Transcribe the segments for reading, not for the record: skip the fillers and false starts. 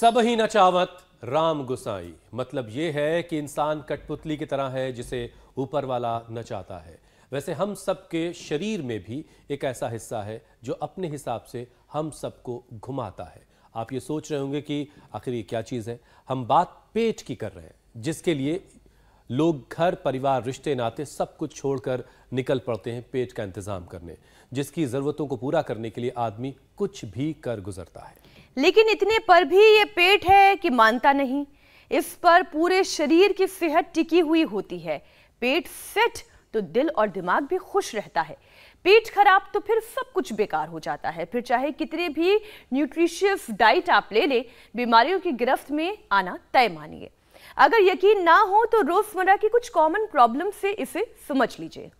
सब ही नचावत राम गुसाई। मतलब ये है कि इंसान कठपुतली की तरह है जिसे ऊपर वाला नचाता है। वैसे हम सब के शरीर में भी एक ऐसा हिस्सा है जो अपने हिसाब से हम सबको घुमाता है। आप ये सोच रहे होंगे कि आखिर ये क्या चीज़ है। हम बात पेट की कर रहे हैं, जिसके लिए लोग घर परिवार रिश्ते नाते सब कुछ छोड़कर निकल पड़ते हैं पेट का इंतजाम करने, जिसकी ज़रूरतों को पूरा करने के लिए आदमी कुछ भी कर गुजरता है। लेकिन इतने पर भी ये पेट है कि मानता नहीं। इस पर पूरे शरीर की सेहत टिकी हुई होती है। पेट फिट तो दिल और दिमाग भी खुश रहता है। पेट खराब तो फिर सब कुछ बेकार हो जाता है। फिर चाहे कितने भी न्यूट्रिशियस डाइट आप ले ले, बीमारियों की गिरफ्त में आना तय मानिए। अगर यकीन ना हो तो रोजमर्रा की कुछ कॉमन प्रॉब्लम से इसे समझ लीजिए।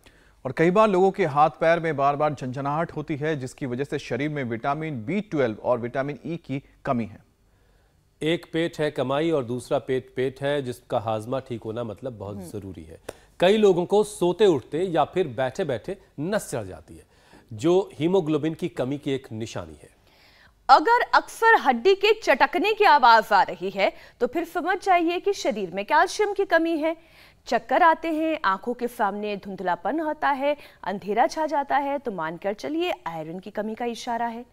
और कई बार लोगों के हाथ पैर में बार बार झंझनाहट होती है, जिसकी वजह से शरीर में विटामिन B12 और विटामिन E की कमी है। एक पेट है कमाई और दूसरा पेट है जिसका हाजमा ठीक होना मतलब बहुत जरूरी है। कई लोगों को सोते उठते या फिर बैठे बैठे नस चढ़ जाती है, जो हीमोग्लोबिन की कमी की एक निशानी है। अगर अक्सर हड्डी के चटकने की आवाज आ रही है तो फिर समझ जाइए कि शरीर में कैल्शियम की कमी है। चक्कर आते हैं, आंखों के सामने धुंधलापन होता है, अंधेरा छा जाता है, तो मानकर चलिए आयरन की कमी का इशारा है।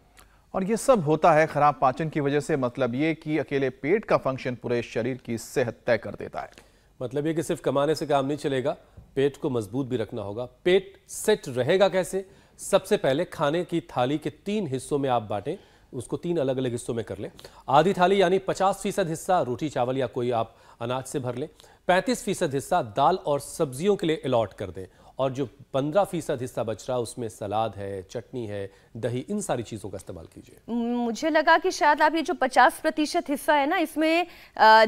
और ये सब होता है खराब पाचन की वजह से। मतलब ये कि अकेले पेट का फंक्शन पूरे शरीर की सेहत तय कर देता है। मतलब ये कि सिर्फ कमाने से काम नहीं चलेगा, पेट को मजबूत भी रखना होगा। पेट सेट रहेगा कैसे? सबसे पहले खाने की थाली के 3 हिस्सों में आप बांटें, उसको 3 अलग अलग हिस्सों में कर लें। आधी थाली यानी 50% हिस्सा रोटी चावल या कोई आप अनाज से भर लें। 35% हिस्सा दाल और सब्जियों के लिए अलॉट कर दें, और जो 15% हिस्सा बच रहा है उसमें सलाद है, चटनी है, दही, इन सारी चीज़ों का इस्तेमाल कीजिए। मुझे लगा कि शायद आप ये जो 50% हिस्सा है ना, इसमें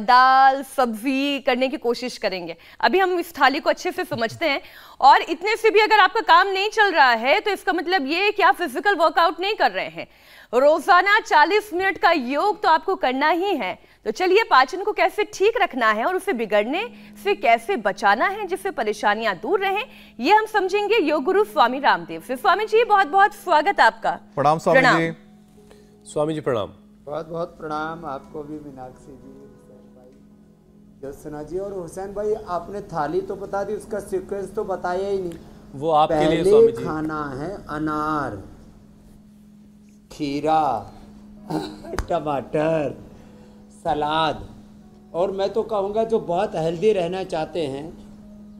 दाल सब्जी करने की कोशिश करेंगे। अभी हम इस थाली को अच्छे से समझते हैं। और इतने से भी अगर आपका काम नहीं चल रहा है तो इसका मतलब ये कि आप फिजिकल वर्कआउट नहीं कर रहे हैं। रोजाना 40 मिनट का योग तो आपको करना ही है। तो चलिए पाचन को कैसे ठीक रखना है और उसे बिगड़ने से कैसे बचाना है जिससे परेशानियां दूर रहें, ये हम समझेंगे योग गुरु स्वामी रामदेव से। स्वामी जी बहुत बहुत स्वागत आपका। प्रणाम स्वामी जी। स्वामी जी प्रणाम। बहुत बहुत प्रणाम आपको भी, मीनाक्षी जी, हुसैन भाई, ज्योत्सना जी और हुसैन भाई। आपने थाली तो बता दी, उसका सीक्वेंस तो बताया ही नहीं। वो आपके लिए स्वामी जी। खाना है अनार, खीरा, टमाटर, सलाद। और मैं तो कहूँगा जो बहुत हेल्दी रहना चाहते हैं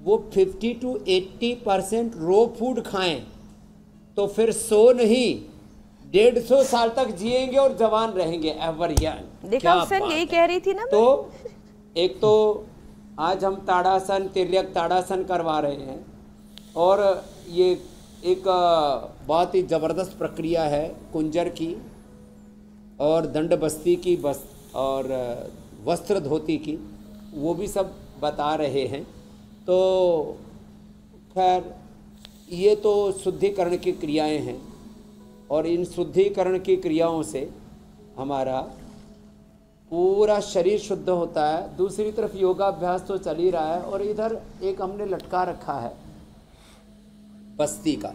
वो 50 to 80% रो फूड खाएं, तो फिर 100 नहीं 150 साल तक जिएंगे और जवान रहेंगे, एवर यंग। देखा हुसैन, यही कह रही थी ना। तो एक तो आज हम ताड़ासन, तिर्यक ताड़ासन करवा रहे हैं, और ये एक बहुत ही ज़बरदस्त प्रक्रिया है कुंजर की और दंड बस्ती की और वस्त्र धोती की, वो भी सब बता रहे हैं। तो खैर ये तो शुद्धिकरण की क्रियाएं हैं, और इन शुद्धिकरण की क्रियाओं से हमारा पूरा शरीर शुद्ध होता है। दूसरी तरफ योगाभ्यास तो चल ही रहा है, और इधर एक हमने लटका रखा है बस्ती का,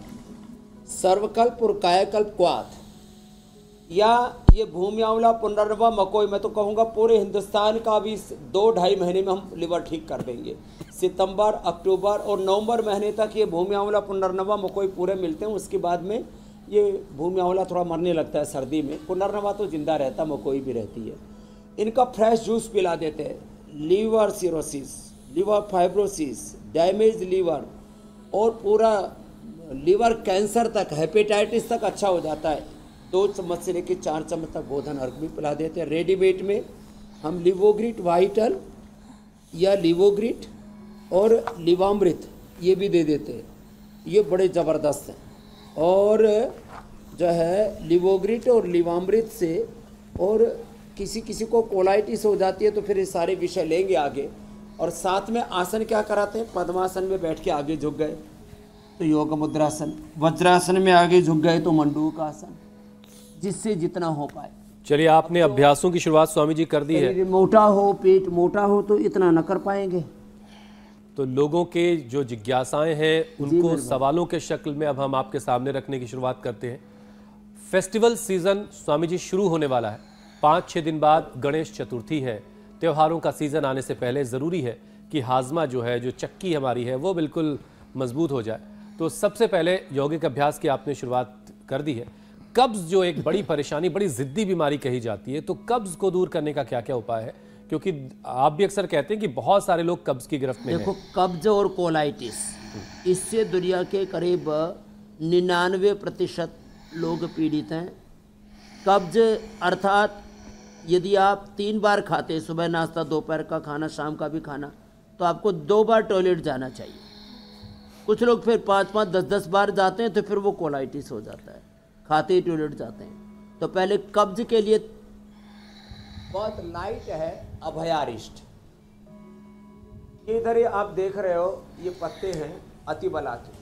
सर्वकल्प और कायाकल्प क्वाथ, या ये भूमि आंवला, पुनर्नवा, मकोई। मैं तो कहूँगा पूरे हिंदुस्तान का भी 2-2.5 महीने में हम लिवर ठीक कर देंगे। सितंबर, अक्टूबर और नवंबर महीने तक ये भूमि आंवला, पुनर्नवा, मकोई पूरे मिलते हैं। उसके बाद में ये भूमि आंवला थोड़ा मरने लगता है सर्दी में, पुनर्नवा तो जिंदा रहता, मकोई भी रहती है। इनका फ्रेश जूस पिला देते हैं। Liver cirrhosis, liver fibrosis, damage liver और पूरा लीवर कैंसर तक, हेपेटाइटिस तक अच्छा हो जाता है। 2 चम्मच से लेकर 4 चम्मच तक गोधन अर्क भी पिला देते हैं। रेडीमेड में हम लिवोग्रिट वाइटल या लिवोग्रिट और लिवामृत ये भी दे देते हैं, ये बड़े ज़बरदस्त हैं। और जो है लिवोग्रिट और लिवामृत से, और किसी किसी को कोलाइटिस हो जाती है तो फिर ये सारे विषय लेंगे आगे। और साथ में आसन क्या कराते हैं, पद्मासन में बैठ के आगे झुक गए तो योग मुद्रासन, वज्रासन में आगे झुक गए तो मंडूक आसन, जिससे जितना हो पाए। चलिए आपने अभ्यासों की शुरुआत स्वामी जी कर दी है। मोटा हो, पेट मोटा हो तो इतना न कर पाएंगे। तो लोगों के जो जिज्ञासाएं हैं उनको सवालों के शक्ल में अब हम आपके सामने रखने की शुरुआत करते हैं। फेस्टिवल सीजन स्वामी जी शुरू होने वाला है। 5-6 दिन बाद गणेश चतुर्थी है। त्योहारों का सीजन आने से पहले ज़रूरी है कि हाजमा जो है, जो चक्की हमारी है, वो बिल्कुल मजबूत हो जाए। तो सबसे पहले यौगिक अभ्यास की आपने शुरुआत कर दी है। कब्ज जो एक बड़ी परेशानी, बड़ी ज़िद्दी बीमारी कही जाती है, तो कब्ज को दूर करने का क्या क्या उपाय है? क्योंकि आप भी अक्सर कहते हैं कि बहुत सारे लोग कब्ज की गिरफ्त में हैं। देखो, कब्ज और कोलाइटिस, इससे दुनिया के करीब 99% लोग पीड़ित हैं। कब्ज अर्थात यदि आप 3 बार खाते, सुबह नाश्ता, दोपहर का खाना, शाम का भी खाना, तो आपको 2 बार टॉयलेट जाना चाहिए। कुछ लोग फिर 5-5, 10-10 बार जाते हैं, तो फिर वो कोलाइटिस हो जाता है, खाते ही टॉयलेट जाते हैं। तो पहले कब्ज के लिए बहुत लाइट है अभयारिष्ट। ये इधर ही आप देख रहे हो, ये पत्ते हैं अतिबला के।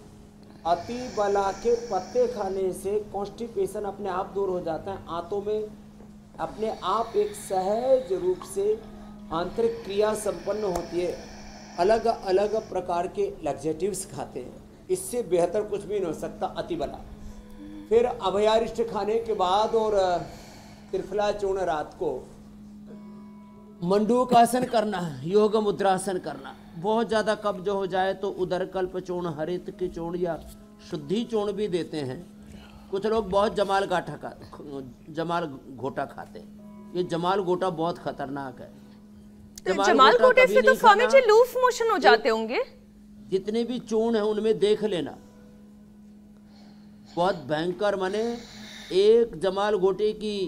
अतिबला के पत्ते खाने से कॉन्स्टिपेशन अपने आप दूर हो जाता है। आंतों में अपने आप एक सहज रूप से आंतरिक क्रिया संपन्न होती है। अलग अलग प्रकार के लग्जेटिव्स खाते हैं, इससे बेहतर कुछ भी नहीं हो सकता अतिबला। फिर अभयारिष्ट खाने के बाद और त्रिफला चूर्ण रात को मंडूकासन करना, योग मुद्रासन करना। बहुत ज़्यादा कब्ज हो जाए तो उदरकल्प चूर्ण, हरित की चूर्ण या शुद्धि चूर्ण भी देते हैं। कुछ लोग बहुत जमाल घोटा खाते हैं। ये जमाल घोटा बहुत खतरनाक है। जमाल घोटे से तो स्वामी जी लूज मोशन हो जाते होंगे। जितने भी चूर्ण हैं उनमें देख लेना, बहुत भयंकर। माने एक जमाल घोटे की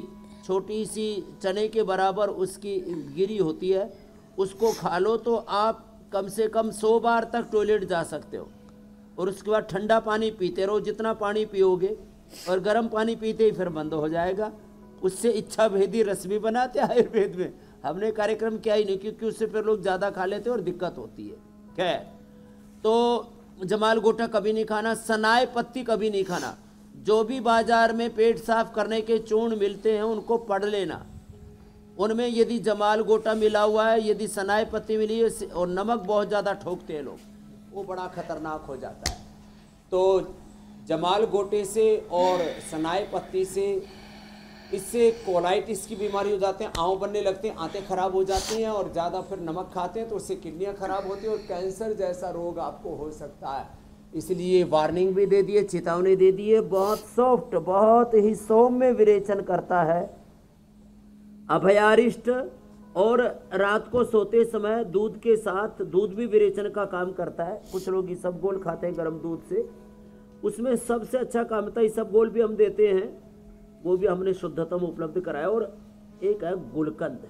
छोटी सी चने के बराबर उसकी गिरी होती है, उसको खा लो तो आप कम से कम 100 बार तक टॉयलेट जा सकते हो। और उसके बाद ठंडा पानी पीते रहो, जितना पानी पियोगे, और गर्म पानी पीते ही फिर बंद हो जाएगा। उससे इच्छा भेदी रस भी बनाते हैं आयुर्वेद में। हमने कार्यक्रम किया ही नहीं, क्योंकि उससे फिर लोग ज़्यादा खा लेते हैं और दिक्कत होती है। खैर, तो जमाल गोटा कभी नहीं खाना, सनाए पत्ती कभी नहीं खाना। जो भी बाजार में पेट साफ करने के चूर्ण मिलते हैं उनको पढ़ लेना। उनमें यदि जमाल गोटा मिला हुआ है, यदि सनाए पत्ती मिली है और नमक बहुत ज़्यादा ठोकते हैं लोग, वो बड़ा खतरनाक हो जाता है। तो जमाल गोटे से और सनाए पत्ती से, इससे कोलाइटिस की बीमारी हो जाते हैं, आँव बनने लगते हैं, आंतें खराब हो जाती हैं। और ज़्यादा फिर नमक खाते हैं तो उससे किडनियाँ खराब होती हैं और कैंसर जैसा रोग आपको हो सकता है। इसलिए वार्निंग भी दे दिए, चेतावनी दे दी है। बहुत सॉफ्ट, बहुत ही सौम्य विरेचन करता है अभयारिष्ट। और रात को सोते समय दूध के साथ, दूध भी विरेचन का काम करता है। कुछ लोग इसबगोल खाते हैं गर्म दूध से, उसमें सबसे अच्छा काम होता है। इसबगोल भी हम देते हैं, वो भी हमने शुद्धतम उपलब्ध कराया। और एक है गुलकंद,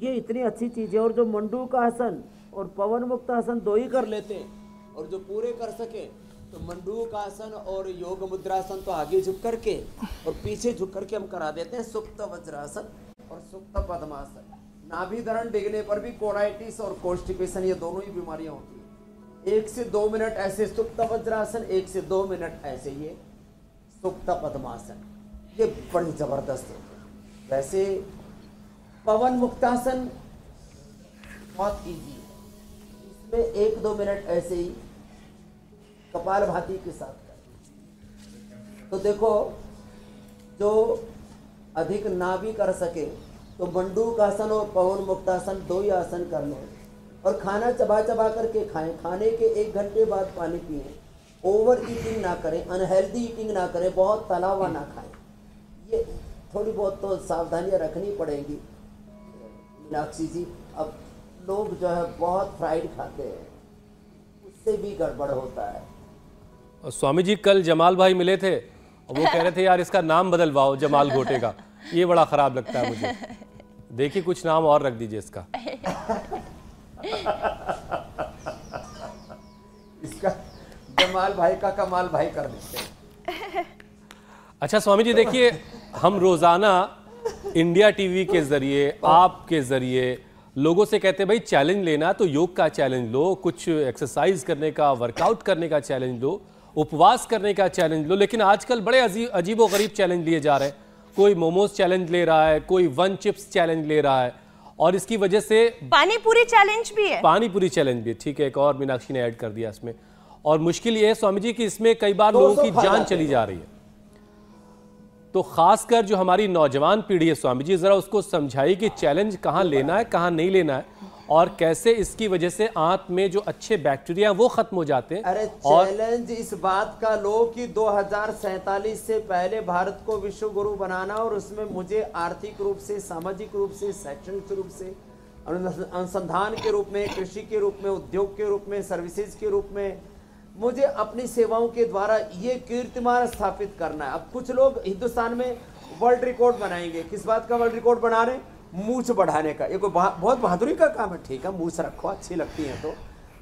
ये इतनी अच्छी चीज़ है। और जो मंडूक आसन और पवन मुक्त आसन 2 ही कर लेते हैं, और जो पूरे कर सके तो मंडूक आसन और योग मुद्रासन तो आगे झुक करके और पीछे झुक करके हम करा देते हैं। सुप्त वज्रासन और सुप्त पद्मासन। नाभि धरण डिगने पर भी कोलाइटिस और कॉन्स्टिपेशन, ये दोनों ही बीमारियां होती है। 1 से 2 मिनट ऐसे सुप्त वज्रासन, 1 से 2 मिनट ऐसे ये सुप्त पद्मासन, ये बड़ी जबरदस्त है। वैसे पवन मुक्तासन बहुत इजी है, इसमें 1-2 मिनट ऐसे ही कपालभाति के साथ करें। तो देखो, जो अधिक ना भी कर सके तो मंडूक आसन और पवन मुक्तासन 2 ही आसन कर लो। और खाना चबा चबा करके खाएं। खाने के 1 घंटे बाद पानी पिएं। ओवर ईटिंग ना करें, अनहेल्दी ईटिंग ना करें, बहुत तला हुआ ना खाएं। ये थोड़ी बहुत तो सावधानियां रखनी पड़ेगी मीनाक्षी जी। अब लोग जो है बहुत फ्राइड खाते हैं, उससे भी गड़बड़ होता है। स्वामी जी कल जमाल भाई मिले थे और वो कह रहे थे यार इसका नाम बदलवाओ जमाल घोटे का, ये बड़ा खराब लगता है मुझे। देखिए कुछ नाम और रख दीजिए इसका। इसका जमाल भाई का कमाल भाई कर देते हैं। अच्छा स्वामी जी, देखिए हम रोजाना इंडिया टीवी के जरिए, आपके जरिए लोगों से कहते हैं भाई चैलेंज लेना तो योग का चैलेंज लो, कुछ एक्सरसाइज करने का, वर्कआउट करने का चैलेंज लो, उपवास करने का चैलेंज लो। लेकिन आजकल बड़े अजीबो गरीब चैलेंज लिए जा रहे हैं। कोई मोमोज चैलेंज ले रहा है, कोई 1 चिप्स चैलेंज ले रहा है, और इसकी वजह से पानी पूरी चैलेंज भी है। पानी पूरी चैलेंज भी, ठीक है, एक और मीनाक्षी ने ऐड कर दिया इसमें। और मुश्किल ये है स्वामी जी कि इसमें कई बार लोगों की जान चली जा रही है। तो खासकर जो हमारी नौजवान पीढ़ी है स्वामी जी, जरा उसको समझाइए कि चैलेंज कहाँ लेना है, कहाँ नहीं लेना है, और कैसे इसकी वजह से आंत में जो अच्छे बैक्टीरिया वो खत्म हो जाते हैं। अरे चैलेंज इस बात का लो कि 2047 से पहले भारत को विश्व गुरु बनाना, और उसमें मुझे आर्थिक रूप से, सामाजिक रूप से, शैक्षणिक रूप से, अनुसंधान के रूप में, कृषि के रूप में, उद्योग के रूप में, सर्विसेज के रूप में, मुझे अपनी सेवाओं के द्वारा ये कीर्तिमान स्थापित करना है। अब कुछ लोग हिंदुस्तान में वर्ल्ड रिकॉर्ड बनाएंगे। किस बात का वर्ल्ड रिकॉर्ड बना रहे? मूछ बढ़ाने का। ये कोई बहुत बहादुरी का काम है, ठीक है, मूछ रखो, अच्छी लगती है तो।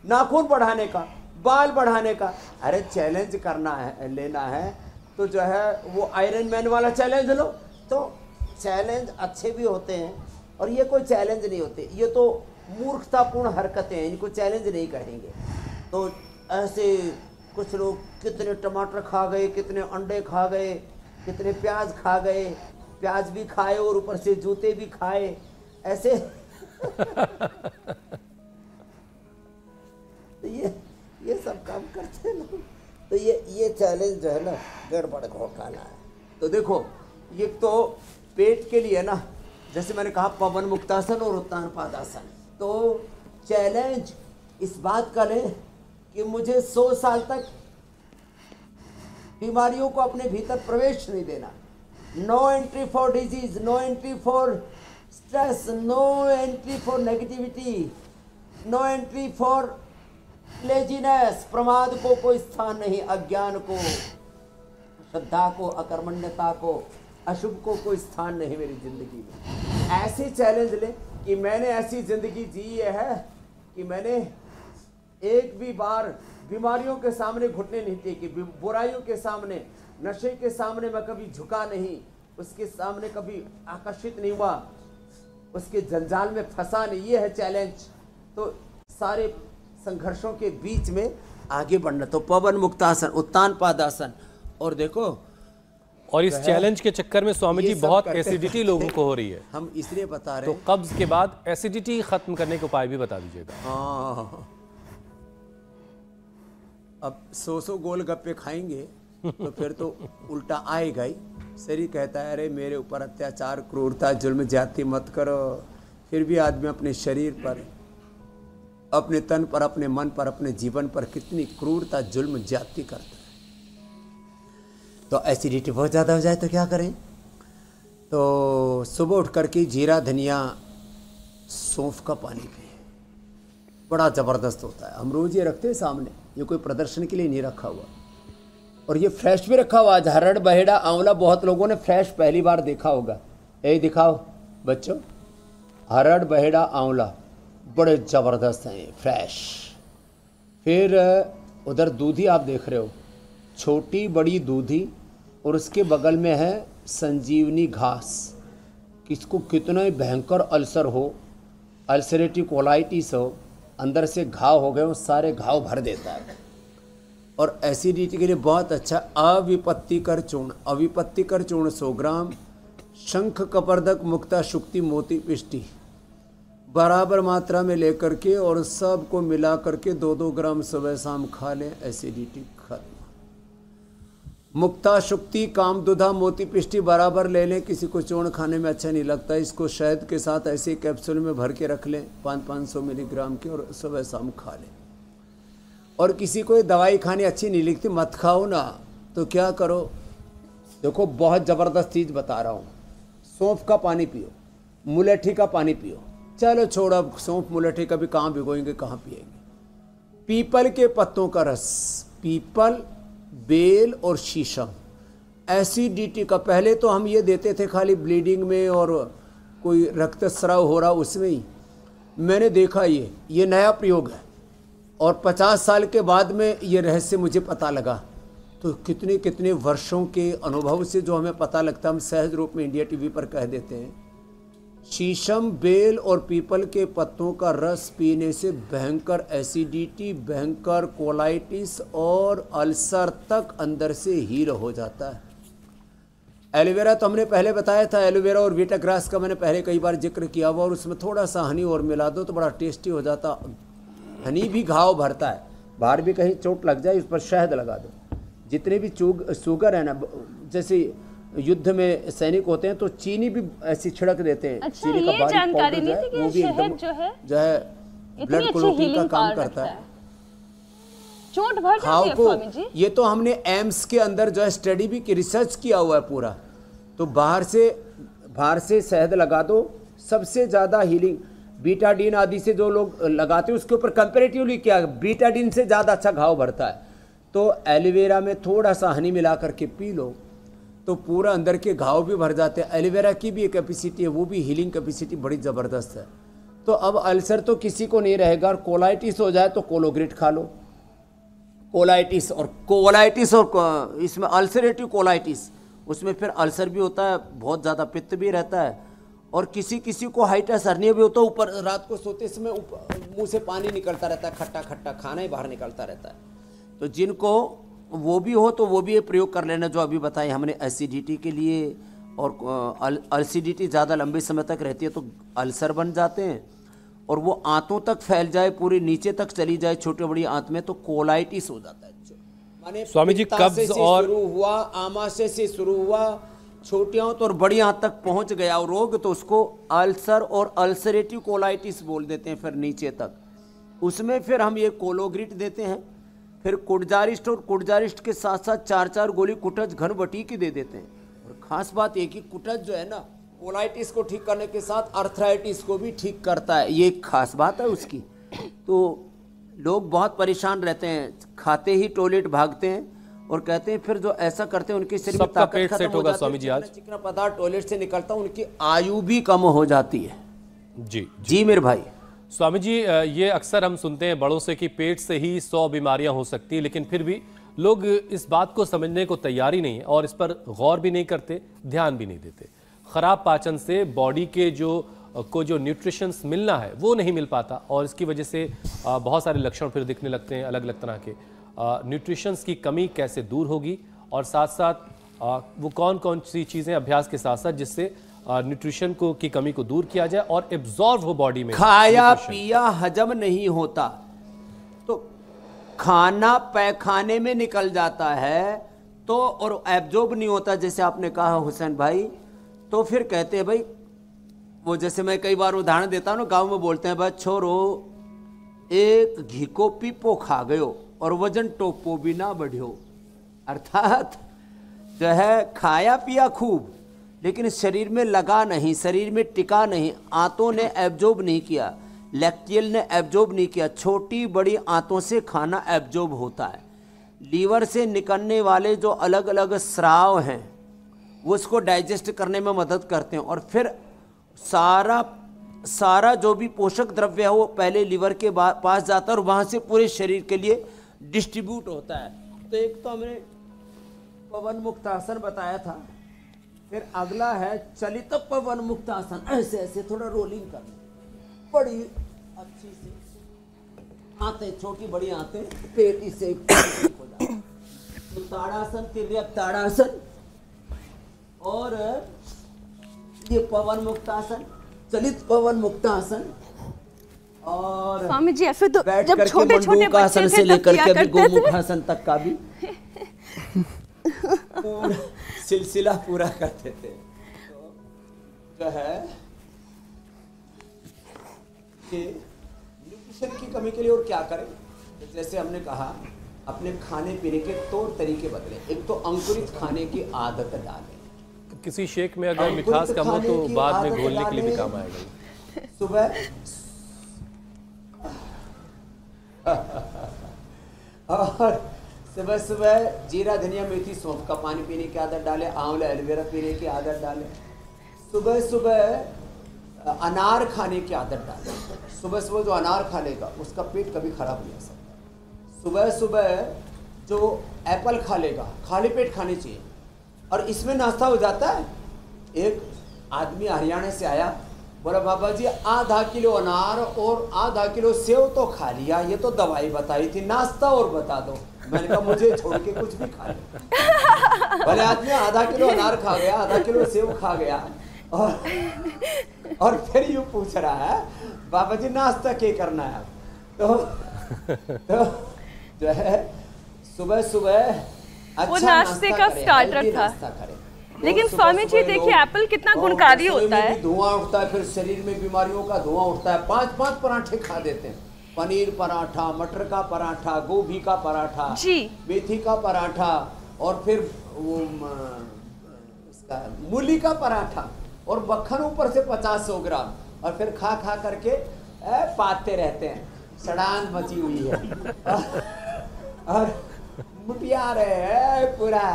नाखून बढ़ाने का, बाल बढ़ाने का। अरे चैलेंज करना है, लेना है तो जो है वो आयरन मैन वाला चैलेंज लो। तो चैलेंज अच्छे भी होते हैं, और ये कोई चैलेंज नहीं होते, ये तो मूर्खतापूर्ण हरकतें हैं, इनको चैलेंज नहीं कहेंगे। तो ऐसे कुछ लोग कितने टमाटर खा गए, कितने अंडे खा गए, कितने प्याज खा गए, प्याज भी खाए और ऊपर से जूते भी खाए, ऐसे तो ये सब काम करते हैं लोग। तो ये चैलेंज जो है ना, गड़बड़ घोटाला है। तो देखो, ये तो पेट के लिए ना, जैसे मैंने कहा पवन मुक्तासन और उत्तान पादासन। तो चैलेंज इस बात का ले कि मुझे 100 साल तक बीमारियों को अपने भीतर प्रवेश नहीं देना। No entry for disease, no entry for stress, no entry for negativity, no entry for laziness. प्रमाद को कोई स्थान नहीं, अज्ञान को, श्रद्धा को, अकर्मण्यता को, अशुभ को कोई स्थान नहीं मेरी जिंदगी में। ऐसे चैलेंज ले कि मैंने ऐसी जिंदगी जी है कि मैंने एक भी बार बीमारियों के सामने घुटने नहीं टेके, बुराइयों के सामने, नशे के सामने मैं कभी झुका नहीं, उसके सामने कभी आकर्षित नहीं हुआ, उसके जंजाल में फंसा नहीं। ये है चैलेंज। तो सारे संघर्षों के बीच में आगे बढ़ना। तो पवन मुक्तासन, उत्तान पादासन, और देखो, और इस चैलेंज के चक्कर में स्वामी जी बहुत एसिडिटी लोगों को हो रही है। हम इसलिए बता रहे तो हैं। कब्ज के बाद एसिडिटी खत्म करने के उपाय भी बता दीजिएगा। हाँ, अब 100 गोलगप्पे खाएंगे तो फिर तो उल्टा आएगा ही। शरीर कहता है अरे मेरे ऊपर अत्याचार, क्रूरता, जुल्म, ज्यादती मत करो। फिर भी आदमी अपने शरीर पर, अपने तन पर, अपने मन पर, अपने जीवन पर कितनी क्रूरता, जुल्म, ज्यादती करता है। तो एसिडिटी बहुत ज़्यादा हो जाए तो क्या करें? तो सुबह उठ करके जीरा, धनिया, सौंफ का पानी पिए, बड़ा ज़बरदस्त होता है। हम रोज़ ये रखते हैं सामने, ये कोई प्रदर्शन के लिए नहीं रखा हुआ, और ये फ्रेश भी रखा हुआ। आज हरड़, बहेड़ा, आंवला बहुत लोगों ने फ्रेश पहली बार देखा होगा। यही दिखाओ बच्चों, हरड़, बहेड़ा, आंवला बड़े ज़बरदस्त हैं, फ्रेश। फिर उधर दूधी आप देख रहे हो, छोटी बड़ी दूधी, और उसके बगल में है संजीवनी घास। किसको कितना ही भयंकर अल्सर हो, अल्सरेटिव कोलाइटिस हो, अंदर से घाव हो गए, वो सारे घाव भर देता है। और एसिडिटी के लिए बहुत अच्छा अविपत्तिकर चूर्ण। अविपत्तिकर चूर्ण 100 ग्राम, शंख, कपर्दक, मुक्ता, शुक्ति, मोती, पिष्टी बराबर मात्रा में लेकर के और सबको मिला करके 2-2 ग्राम सुबह शाम खा लें, एसिडिटी खत्म। मुक्ता, शुक्ति, कामदुधा, मोती, पिष्टी बराबर ले लें। किसी को चूर्ण खाने में अच्छा नहीं लगता, इसको शहद के साथ ऐसे कैप्सूल में भर के रख लें, 500 मिलीग्राम के, और सुबह शाम खा लें। और किसी को दवाई खानी अच्छी नहीं लगती, मत खाओ ना, तो क्या करो? देखो बहुत ज़बरदस्त चीज़ बता रहा हूँ। सौंफ का पानी पियो, मुलेठी का पानी पियो। चलो छोड़ो, अब सौंफ मुलेठी का भी कहाँ भिगोएंगे, कहाँ पिएंगे। पीपल के पत्तों का रस, पीपल, बेल और शीशम। एसिडिटी का पहले तो हम ये देते थे खाली ब्लीडिंग में और कोई रक्तस्राव हो रहा उसमें ही। मैंने देखा ये नया प्रयोग है, और 50 साल के बाद में ये रहस्य मुझे पता लगा। तो कितने कितने वर्षों के अनुभव से जो हमें पता लगता, हम सहज रूप में इंडिया टीवी पर कह देते हैं। शीशम, बेल और पीपल के पत्तों का रस पीने से भयंकर एसिडिटी, भयंकर कोलाइटिस और अल्सर तक अंदर से हील हो जाता है। एलोवेरा तो हमने पहले बताया था, एलोवेरा और वीटाग्रास का मैंने पहले कई बार जिक्र किया हुआ, और उसमें थोड़ा सा हनी और मिला दो तो बड़ा टेस्टी हो जाता। हनी भी घाव भरता है, बाहर भी कहीं चोट लग जाए उस पर शहद लगा दो। जितने भी शुगर है ना, जैसे युद्ध में सैनिक होते हैं तो चीनी भी ऐसी छिड़क देते हैं। अच्छा, चीनी का ये बारीक जानकारी पाउडर नहीं थी कि वो भी शहद एकदम जो है ब्लड अच्छी क्लोटिंग का healing काम power करता रखता है। चोट भर जाती घाव है को स्वामी जी। ये तो हमने एम्स के अंदर जो है स्टडी भी की, रिसर्च किया हुआ है पूरा। तो बाहर से शहद लगा दो, सबसे ज़्यादा हीलिंग बीटाडीन आदि से जो लोग लगाते हैं उसके ऊपर कंपेरेटिवली क्या बीटाडीन से ज़्यादा अच्छा घाव भरता है। तो एलोवेरा में थोड़ा सा हनी मिला करके पी लो तो पूरा अंदर के घाव भी भर जाते हैं। एलोवेरा की भी एक कैपेसिटी है, वो भी हीलिंग कैपेसिटी बड़ी ज़बरदस्त है। तो अब अल्सर तो किसी को नहीं रहेगा, और कोलाइटिस हो जाए तो कोलोग्रिट खा लो। कोलाइटिस और इसमें अल्सरेटिव कोलाइटिस, उसमें फिर अल्सर भी होता है, बहुत ज़्यादा पित्त भी रहता है, और किसी किसी को हाइटिस हर्निया भी होता है। ऊपर रात को सोते समय मुंह से पानी निकलता रहता है, खट्टा खट्टा खाना ही बाहर निकलता रहता है। तो जिनको वो भी हो तो वो भी ये प्रयोग कर लेना जो अभी बताए हमने एसिडिटी के लिए। और एसिडिटी ज़्यादा लंबे समय तक रहती है तो अल्सर बन जाते हैं, और वो आंतों तक फैल जाए, पूरे नीचे तक चली जाए छोटी बड़ी आंत में, तो कोलाइटिस हो जाता है। माने स्वामी जी कब्ज और शुरू हुआ, आमाशय से शुरू हुआ, छोटी आंत और बड़ी आंत तक पहुंच गया और रोग, तो उसको अल्सर और अल्सरेटिव कोलाइटिस बोल देते हैं। फिर नीचे तक उसमें फिर हम ये कोलोग्रिट देते हैं, फिर कुटजारिस्ट, और कुटजारिस्ट के साथ साथ 4-4 गोली कुटज घनबटी की दे देते हैं। और खास बात ये कि कुटज जो है ना, कोलाइटिस को ठीक करने के साथ अर्थराइटिस को भी ठीक करता है, ये खास बात है उसकी। तो लोग बहुत परेशान रहते हैं, खाते ही टॉयलेट भागते हैं और कहते हैं, फिर जो ऐसा करते हैं उनके शरीर में सबका पेट सेट होगा स्वामी जी। आज चिकना पदार्थ टॉयलेट से निकलता है, उनकी आयु भी कम हो जाती है। जी मेरे भाई। स्वामी जी, ये अक्सर हम सुनते हैं बड़ों से कि पेट से ही 100 बीमारियां हो सकती हैं, लेकिन फिर भी लोग इस बात को समझने को तैयार ही नहीं है और इस पर गौर भी नहीं करते, ध्यान भी नहीं देते। खराब पाचन से बॉडी के जो न्यूट्रिशंस मिलना है वो नहीं मिल पाता, और इसकी वजह से बहुत सारे लक्षण फिर दिखने लगते हैं अलग अलग तरह के। न्यूट्रिशंस की कमी कैसे दूर होगी, और साथ साथ वो कौन कौन सी चीज़ें अभ्यास के साथ साथ जिससे न्यूट्रिशन की कमी को दूर किया जाए और एब्जॉर्ब हो बॉडी में। खाया पिया हजम नहीं होता तो खाना पैखाने में निकल जाता है, तो और एब्जॉर्ब नहीं होता जैसे आपने कहा हुसैन भाई, तो फिर कहते हैं भाई, वो जैसे मैं कई बार उदाहरण देता हूँ ना, गांव में बोलते हैं भाई छोरो एक घी को पीपो खा गयो और वजन टोपो भी ना बढ़ियो। अर्थात जो है खाया पिया खूब लेकिन शरीर में लगा नहीं, शरीर में टिका नहीं, आंतों ने एब्जॉर्ब नहीं किया, लैक्टियल ने एब्जॉर्ब नहीं किया। छोटी बड़ी आंतों से खाना एब्जॉर्ब होता है। लीवर से निकलने वाले जो अलग अलग स्राव हैं वो उसको डाइजेस्ट करने में मदद करते हैं, और फिर सारा जो भी पोषक द्रव्य है वो पहले लीवर के पास जाता है और वहाँ से पूरे शरीर के लिए डिस्ट्रीब्यूट होता है। तो एक तो हमने पवन मुक्त आसन बताया था, फिर अगला है चलित पवन मुक्त आसन। ऐसे ऐसे थोड़ा रोलिंग करना, बड़ी अच्छी सी आते, छोटी बड़ी आते पेटी से हो जाए। तो ताड़ासन, तिर्यक ताड़ासन और ये पवन मुक्तासन, चलित पवन मुक्तासन, और स्वामी जी ऐसे तो बैठ जब छोटे छोटे आसन से लेकर के अभी गोमुखासन तक का भी पूरा सिलसिला पूरा करते थे। तो जो है कि न्यूट्रिशन की कमी के लिए और क्या करें, तो जैसे हमने कहा अपने खाने पीने के तौर तरीके बदले। एक तो अंकुरित खाने की आदत डालें। किसी शेक में अगर मिठास कम हो तो बाद में घोलने के लिए भी काम आएगा। सुबह और सुबह सुबह जीरा धनिया मेथी सौंफ का पानी पीने की आदत डालें, आंवला एलोवेरा पीने की आदत डालें। सुबह सुबह अनार खाने की आदत डालें। सुबह सुबह जो अनार खा लेगा उसका पेट कभी खराब नहीं हो सकता। सुबह सुबह जो एप्पल खा लेगा, खाली पेट खाने चाहिए। और इसमें नाश्ता हो जाता है। एक आदमी हरियाणा से आया, बोला बाबा जी आधा किलो अनार और आधा किलो सेव तो खा लिया, ये तो दवाई बताई थी, नाश्ता और बता दो। मैंने कहा मुझे छोड़ के कुछ भी खा ले। भले आदमी आधा किलो अनार खा गया, आधा किलो सेव खा गया, और फिर यूँ पूछ रहा है बाबा जी नाश्ता क्या करना है। तो जो है सुबह सुबह अच्छा नाश्ते का स्टार्टर था। लेकिन स्वामी जी देखिए एप्पल कितना गुणकारी होता है। धुआं उठता है, फिर शरीर में बीमारियों का धुआं उठता है। 5-5 पराठे खा देते हैं, पनीर पराठा, मटर का पराठा, गोभी का पराठा जी, मेथी का पराठा, और फिर वो मूली का पराठा, और मक्खन ऊपर से 50-100 ग्राम, और फिर खा खा करके पाते रहते हैं। सड़ान मची हुई है और मुटिया रहे हैं पूरा,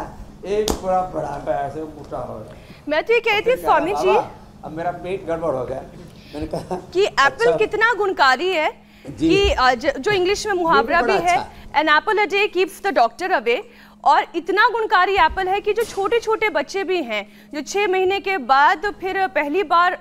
एक पूरा बड़ा ऐसे मोटा हो रहा है। मैं तो ये कह रही थी स्वामी जी, अब मेरा पेट गड़बड़ हो गया। मैंने कहा कि एप्पल कितना गुणकारी है कि जो इंग्लिश में मुहावरा भी है, an apple a day keeps the doctor away. और इतना गुणकारी एप्पल है कि जो छोटे छोटे बच्चे भी हैं, जो 6 महीने के बाद फिर पहली बार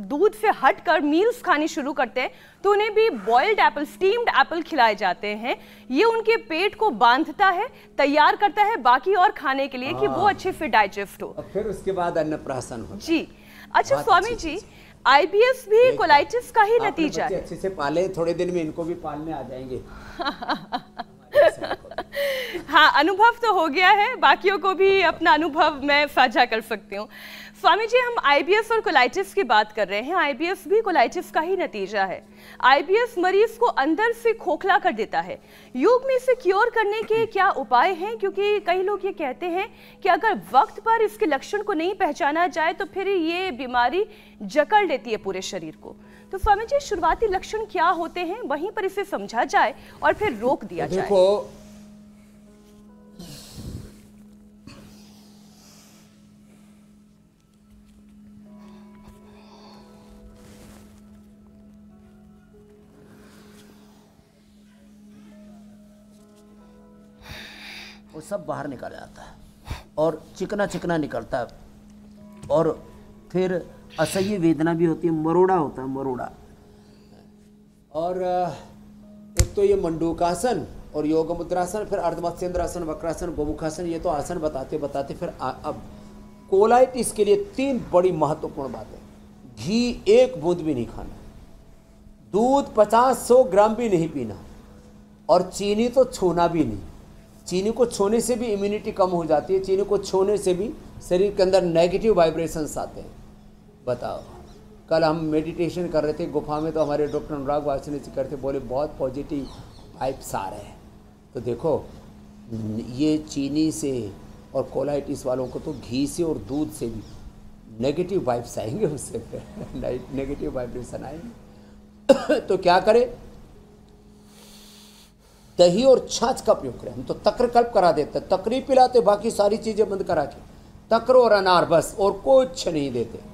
दूध से हटकर मील्स खानी शुरू करते हैं, तो उन्हें भी बॉइल्ड एप्पल, स्टीम्ड एप्पल खिलाए जाते हैं। ये उनके पेट को बांधता है, तैयार करता है बाकी और खाने के लिए कि वो अच्छे से डाइजेस्ट हो, फिर उसके बाद अन्नप्राशन हो जी। अच्छा स्वामी जी, आईबीएस भी कोलाइटिस का ही नतीजा है। अच्छे से पाले, थोड़े दिन में इनको भी पालने आ जाएंगे। हाँ, अनुभव तो हो गया है, बाकियों को भी अपना अनुभव मैं साझा कर सकती हूँ। स्वामी जी, हम आईबीएस और कोलाइटिस की बात कर रहे हैं। आईबीएस भी कोलाइटिस का ही नतीजा है। आईबीएस मरीज को अंदर से खोखला कर देता है। योग में इसे क्योर करने के क्या उपाय हैं? क्योंकि कई लोग ये कहते हैं कि अगर वक्त पर इसके लक्षण को नहीं पहचाना जाए तो फिर ये बीमारी जकड़ लेती है पूरे शरीर को। तो स्वामी जी, शुरुआती लक्षण क्या होते हैं, वहीं पर इसे समझा जाए और फिर रोक दिया जाए। देखो, वो सब बाहर निकल जाता है और चिकना चिकना निकलता है, और फिर असह्य वेदना भी होती है, मरोड़ा होता है, मरोड़ा। और एक तो ये मंडूकासन और योग मुद्रासन, फिर अर्धमत्स्येंद्रासन, वक्रासन, गोमुखासन, ये तो आसन बताते बताते फिर अब कोलाइटिस के लिए 3 बड़ी महत्वपूर्ण बातें। घी 1 बूंद भी नहीं खाना, दूध 50-100 ग्राम भी नहीं पीना, और चीनी तो छूना भी नहीं। चीनी को छूने से भी इम्यूनिटी कम हो जाती है, चीनी को छूने से भी शरीर के अंदर नेगेटिव वाइब्रेशंस आते हैं। बताओ, कल हम मेडिटेशन कर रहे थे गुफा में, तो हमारे डॉक्टर अनुराग वासनी जी करते बोले बहुत पॉजिटिव वाइब्स आ रहे हैं। तो देखो, ये चीनी से और कोलाइटिस वालों को तो घी से और दूध से भी नेगेटिव वाइब्स आएंगे, उससे नेगेटिव वाइब्रेशन आएंगे। तो क्या करें? दही और छाछ का प्रयोग करें। हम तो तक्र कल्प करा देते, तकरी पिलाते, बाकी सारी चीज़ें बंद करा के तक्र और अनार बस, और कुछ नहीं देते।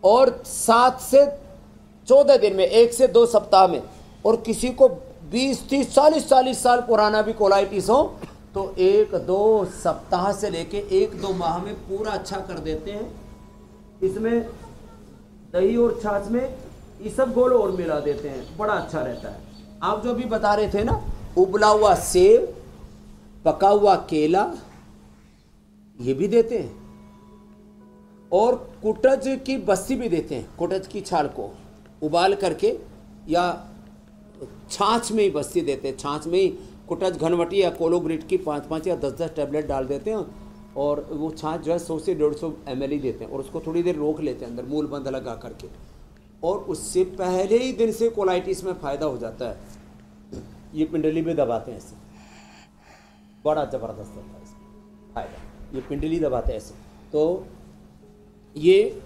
और 7 से 14 दिन में, 1 से 2 सप्ताह में, और किसी को 20, 30, 40 साल पुराना भी कोलाइटिस हो तो 1-2 सप्ताह से लेके 1-2 माह में पूरा अच्छा कर देते हैं। इसमें दही और छाछ में इसबगोल और मिला देते हैं, बड़ा अच्छा रहता है। आप जो भी बता रहे थे ना, उबला हुआ सेब, पका हुआ केला, ये भी देते हैं, और कुटज की बस्सी भी देते हैं। कुटज की छाल को उबाल करके या छाछ में ही बस्सी देते हैं, छाछ में ही कुटज घनवटी या कोलोग्रिट की 5-5 या 10-10 टैबलेट डाल देते हैं, और वो छाछ जो है 100 से 150 ml ही देते हैं, और उसको थोड़ी देर रोक लेते हैं अंदर मूल बंद लगा करके, और उससे पहले ही दिन से कोलाइटिस में फ़ायदा हो जाता है। ये पिंडली में दबाते हैं ऐसे, बड़ा ज़बरदस्त होता है इसमें फायदा, ये पिंडली दबाते हैं ऐसे। तो ये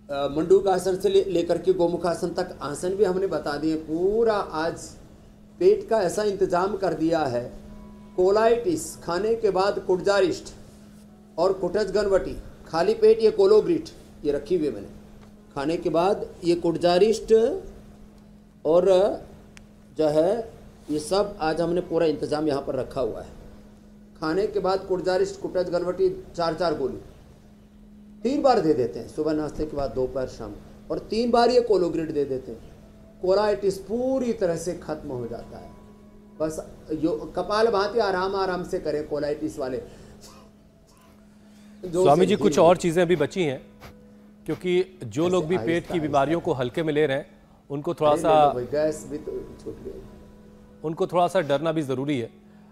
मंडूकासन से लेकर के गोमुखासन तक आसन भी हमने बता दिए। पूरा आज पेट का ऐसा इंतजाम कर दिया है। कोलाइटिस खाने के बाद कुटजारिष्ट और कुटज घनवटी, खाली पेट ये कोलोग्रिट, ये रखी हुई है मैंने। खाने के बाद ये कुटजारिष्ट और जो है ये सब आज हमने पूरा इंतज़ाम यहाँ पर रखा हुआ है। खाने के बाद कुटजारिष्ट, कुटज घनवटी 4-4 गोली 3 बार दे देते हैं, सुबह नाश्ते के बाद, दोपहर, शाम, और 3 बार ये कोलोग्रिड दे देते हैं। कोलाइटिस पूरी तरह से खत्म हो जाता है। बस यो कपाल भाती आराम से करें कोलाइटिस वाले। स्वामी जी, कुछ और चीज़ें अभी बची हैं, क्योंकि जो लोग भी पेट की बीमारियों को हल्के में ले रहे हैं उनको थोड़ा सा गैस भी तो छूट गई, उनको थोड़ा सा डरना भी ज़रूरी है।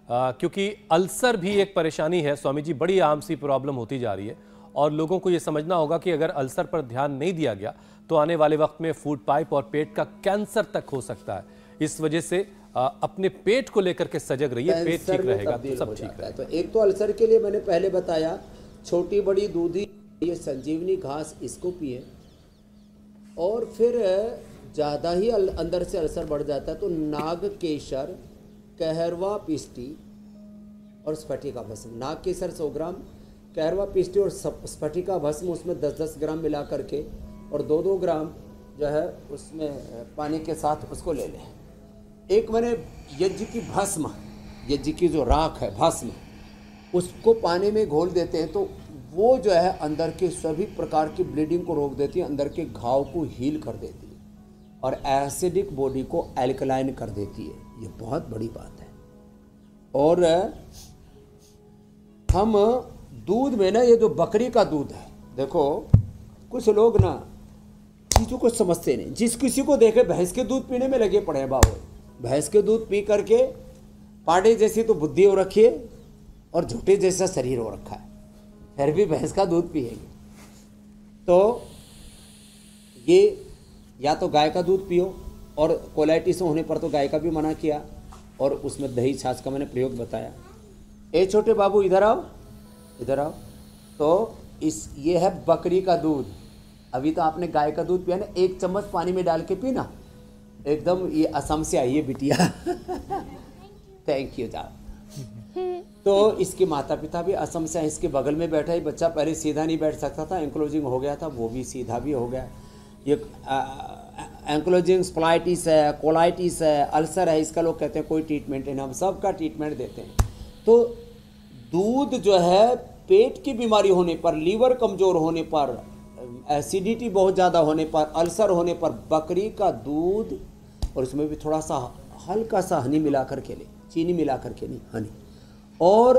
क्योंकि अल्सर भी एक परेशानी है स्वामी जी, बड़ी आम सी प्रॉब्लम होती जा रही है और लोगों को ये समझना होगा कि अगर अल्सर पर ध्यान नहीं दिया गया तो आने वाले वक्त में फूड पाइप और पेट का कैंसर तक हो सकता है। इस वजह से अपने पेट को लेकर के सजग रहिए, पेट ठीक रहेगा तो सब ठीक रहेगा। तो एक तो अल्सर के लिए मैंने पहले बताया छोटी बड़ी दूधी, ये संजीवनी घास, इसको पिए। और फिर ज़्यादा ही अंदर से अल्सर बढ़ जाता है तो नाग केसर, कहरवा पिष्टी और स्फटिका भस्म। नाग केसर 100 ग्राम, कहरवा पिष्टी और स्फटिका भस्म उसमें 10-10 ग्राम मिला करके और 2-2 ग्राम जो है उसमें पानी के साथ उसको ले लें। एक मैंने यज्ञ की भस्म, यज्ञ की जो राख है भस्म, उसको पानी में घोल देते हैं तो वो जो है अंदर के सभी प्रकार की ब्लीडिंग को रोक देती है, अंदर के घाव को हील कर देती है और एसिडिक बॉडी को एल्कलाइन कर देती है। ये बहुत बड़ी बात है। और हम दूध में ना, ये जो बकरी का दूध है, देखो कुछ लोग ना चीज़ों को समझते नहीं। जिस किसी को देखे भैंस के दूध पीने में लगे पड़े हैं बाबू, भैंस के दूध पी करके पाड़े जैसी तो बुद्धि हो रखी है और झूठे जैसा शरीर हो रखा है, फिर भी भैंस का दूध पिएंगे। तो ये या तो गाय का दूध पियो, और कोलाइटिस होने पर तो गाय का भी मना किया, और उसमें दही छाछ का मैंने प्रयोग बताया। ए छोटे बाबू इधर आओ, इधर आओ। तो ये है बकरी का दूध। अभी तो आपने गाय का दूध पिया ना, 1 चम्मच पानी में डाल के पीना, एकदम ये असम से आई है बिटिया थैंक यू जाओ। तो इसके माता पिता भी असम से हैं, इसके बगल में बैठा ही बच्चा पहले सीधा नहीं बैठ सकता था, एंक्लोजिंग हो गया था, वो भी सीधा भी हो गया। ये एंक्लोजिंग स्प्लाइटिस है, कोलाइटिस है, अल्सर है, इसका लोग कहते हैं कोई ट्रीटमेंट नहीं, हम सब का ट्रीटमेंट देते हैं। तो दूध जो है पेट की बीमारी होने पर, लीवर कमज़ोर होने पर, एसिडिटी बहुत ज़्यादा होने पर, अल्सर होने पर बकरी का दूध, और उसमें भी थोड़ा सा हल्का सा हनी मिला करके ले, चीनी मिला करके नहीं, हनी, और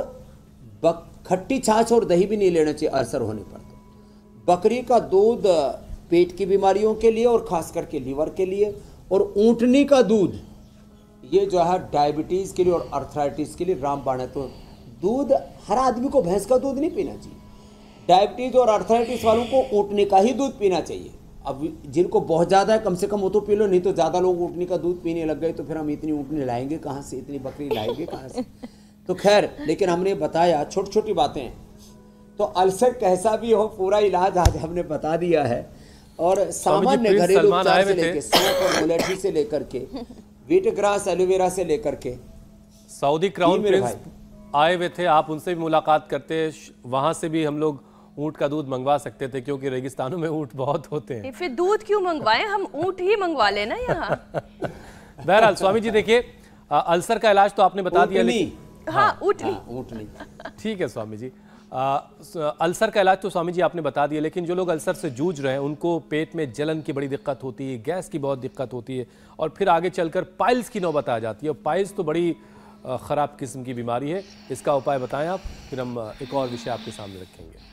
खट्टी छाछ और दही भी नहीं लेना चाहिए अल्सर होने पर। तो बकरी का दूध पेट की बीमारियों के लिए और ख़ास करके लीवर के लिए, और ऊँटनी का दूध ये जो है डायबिटीज़ के लिए और अर्थराइटिस के लिए रामबाण है। तो दूध हर आदमी को भैंस का दूध नहीं पीना चाहिए, डायबिटीज़ और अर्थराइटिस वालों को ऊँटनी का ही दूध पीना चाहिए। अब जिनको बहुत ज़्यादा है कम से कम वो तो पी लो, नहीं तो ज़्यादा लोग ऊँटनी का दूध पीने लग गए तो फिर हम इतनी ऊँटनी लाएंगे कहाँ से, इतनी बकरी लाएंगे कहाँ से। तो खैर, लेकिन हमने बताया छोटी छोटी बातें। तो अल्सर कैसा भी हो, पूरा इलाज आज हमने बता दिया है। और सामान्य घरेलू उपचार से लेकर सौंफ और मुलेठी से लेकर के व्हीट ग्रास, एलोवेरा से लेकर के। सऊदी क्राउन प्रिंस आए हुए थे, आप उनसे भी मुलाकात करते, वहां से भी हम लोग ऊंट का दूध मंगवा सकते थे क्योंकि रेगिस्तानों में ऊंट बहुत होते हैं। फिर दूध क्यों मंगवाएं, हम ऊंट ही मंगवा लेना यहाँ। बहरहाल स्वामी जी देखिए, अल्सर का इलाज तो आपने बता दिया, लेकिन हाँ ऊँटनी ठीक है स्वामी जी। अल्सर का इलाज तो स्वामी जी आपने बता दिया, लेकिन जो लोग अल्सर से जूझ रहे हैं उनको पेट में जलन की बड़ी दिक्कत होती है, गैस की बहुत दिक्कत होती है, और फिर आगे चलकर पाइल्स की नौबत आ जाती है। और पाइल्स तो बड़ी ख़राब किस्म की बीमारी है, इसका उपाय बताएं आप, फिर हम एक और विषय आपके सामने रखेंगे।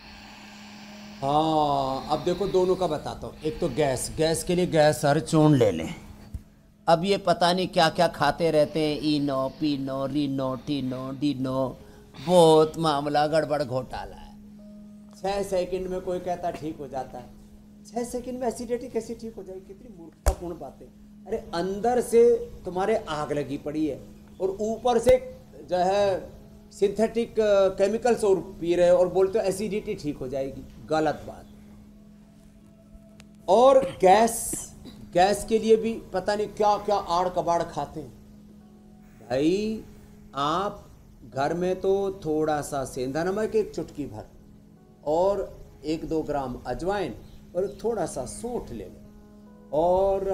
हाँ, अब देखो दोनों का बताता हूँ। एक तो गैस के लिए गैस हर चूर्ण ले लें। अब ये पता नहीं क्या क्या खाते रहते हैं, इनो पीनो रीनो टीनो डीनो, बहुत मामला गड़बड़ घोटाला है। 6 सेकंड में कोई कहता ठीक हो जाता है, 6 सेकंड में एसिडिटी कैसे ठीक हो जाएगी? कितनी मूर्खतापूर्ण बातें। अरे अंदर से तुम्हारे आग लगी पड़ी है और ऊपर से जो है सिंथेटिक केमिकल्स और पी रहे हो और बोलते हो एसिडिटी ठीक हो जाएगी, गलत बात। और गैस के लिए भी पता नहीं क्या क्या आड़ कबाड़ खाते हैं। भाई आप घर में तो थोड़ा सा सेंधा नमक, 1 चुटकी भर, और 1-2 ग्राम अजवाइन और थोड़ा सा सौंठ ले लो, और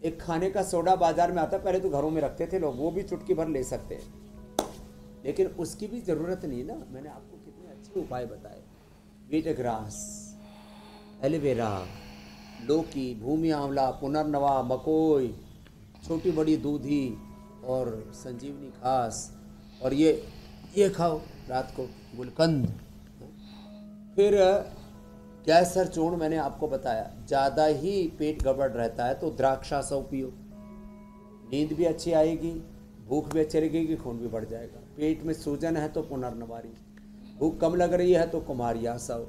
एक खाने का सोडा बाजार में आता, पहले तो घरों में रखते थे लोग, वो भी चुटकी भर ले सकते हैं, लेकिन उसकी भी ज़रूरत नहीं ना। मैंने आपको कितने अच्छे उपाय बताए। व्हीट ग्रास, एलोवेरा, लौकी, भूमि आंवला, पुनर्नवा, मकोई, छोटी बड़ी दूधी और संजीवनी घास, और ये खाओ रात को, गुलकंद। फिर गैसर चूर्ण मैंने आपको बताया, ज़्यादा ही पेट गड़बड़ रहता है तो द्राक्षा सौ पियो, नींद भी अच्छी आएगी, भूख भी अच्छी लगेगी, खून भी बढ़ जाएगा। पेट में सूजन है तो पुनर्नवारी, भूख कम लग रही है तो कुमारिया सव,